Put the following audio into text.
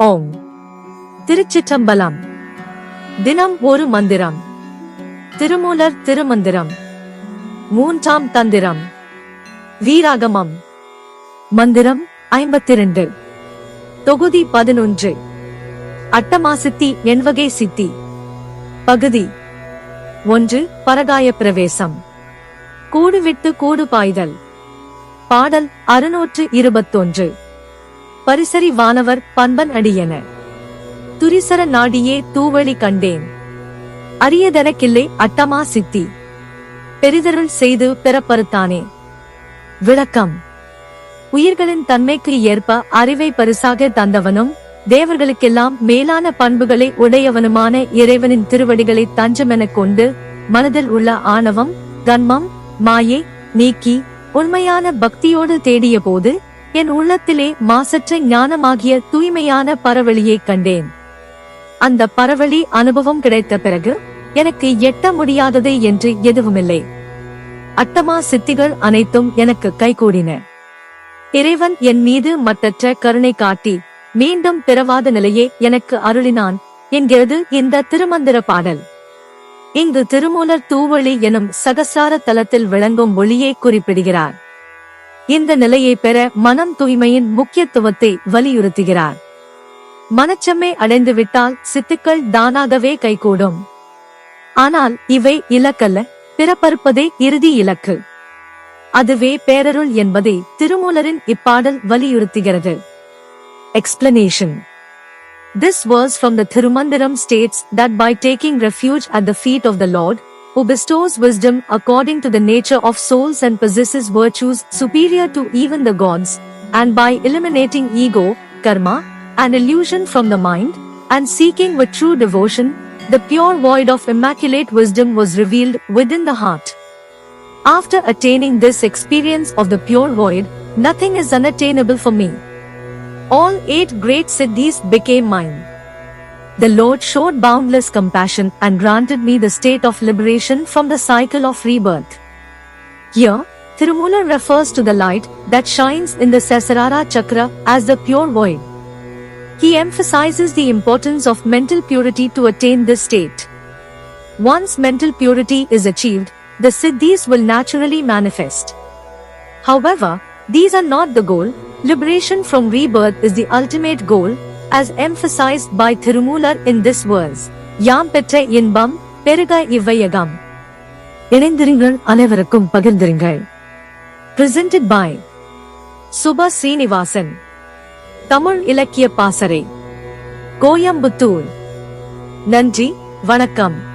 ஓம். திருச்சிற்றம்பலம். தினம் ஒரு மந்திரம். திருமூலர் திருமந்திரம். மூன்றாம் தந்திரம். வீராகமம். மந்திரம் 52. தொகுதி 11. அட்டமாசித்தி எண்வகை சித்தி. பகுதி 1. பரகாய பிரவேசம். கூடுவிட்டு கூடு பாய்தல். பாடல் 621. பரிசரி வானவர் பண்பன் அடியன. துரிசர நாடியே தூவழி கண்டேன். அரியதனக்கில்லை அட்டமா சித்தி. பெரிதருள் செய்து பெறப்பருத்தானே. விளக்கம். உயிர்களின் தன்மைக்கு ஏற்ப அறிவை பரிசாக தந்தவனும் தேவர்களுக்கெல்லாம் மேலான பண்புகளை உடையவனுமான இறைவனின் திருவடிகளை தஞ்சமெனக் கொண்டு மனதில் உள்ள ஆணவம் கன்மம் மாயை நீக்கி உண்மையான பக்தியோடு தேடிய போது என் உள்ளத்திலே மாசற்ற ஞானமாகிய தூய்மையான பரவழியை கண்டேன். அந்த பரவழி அனுபவம் கிடைத்த பிறகு எனக்கு எட்ட முடியாதது என்று எதுவுமில்லை. அட்டமா சித்திகள் அனைத்தும் எனக்கு கைகூடின. இறைவன் என் மீது மற்றற்ற கருணை காட்டி மீண்டும் பிறவாத நிலையே எனக்கு அருளினான் என்கிறது இந்த திருமந்திர பாடல். இங்கு திருமூலர் தூவழி எனும் சகசார தலத்தில் விளங்கும் ஒளியை குறிப்பிடுகிறார். இந்த நிலையை பெற மனம் தூய்மையின் முக்கியத்துவத்தை வலியுறுத்துகிறார். மனச்சம்மை அடைந்துவிட்டால் சித்துக்கள் தானாகவே கைகூடும். ஆனால் இவை இலக்கல்ல, பிறப்பறுப்பதே இறுதி இலக்கு. அதுவே பேரருள் என்பதை திருமூலரின் இப்பாடல் வலியுறுத்துகிறது. Explanation. This verse from the Thirumandiram states that by taking refuge at the feet of the Lord, who bestows wisdom according to the nature of souls and possesses virtues superior to even the gods, and by eliminating ego, karma, and illusion from the mind, and seeking with true devotion, the pure void of immaculate wisdom was revealed within the heart. After attaining this experience of the pure void, nothing is unattainable for me. All 8 great siddhis became mine. The Lord showed boundless compassion and granted me the state of liberation from the cycle of rebirth. Here, Tirumoolar refers to the light that shines in the Sasarara Chakra as the pure void. He emphasizes the importance of mental purity to attain this state. Once mental purity is achieved, the siddhis will naturally manifest. However, these are not the goal. Liberation from rebirth is the ultimate goal, as emphasized by Thirumoolar in this verse. யாம் பெற்ற இன்பம் பெருக இவ்வையகம். இணைந்திருங்கள், அனைவருக்கும் பகிர்ந்திருங்கள். Presented by Subha Srinivasan. Tamil இலக்கிய பாசறை, கோயம்புத்தூர். நன்றி, வணக்கம்.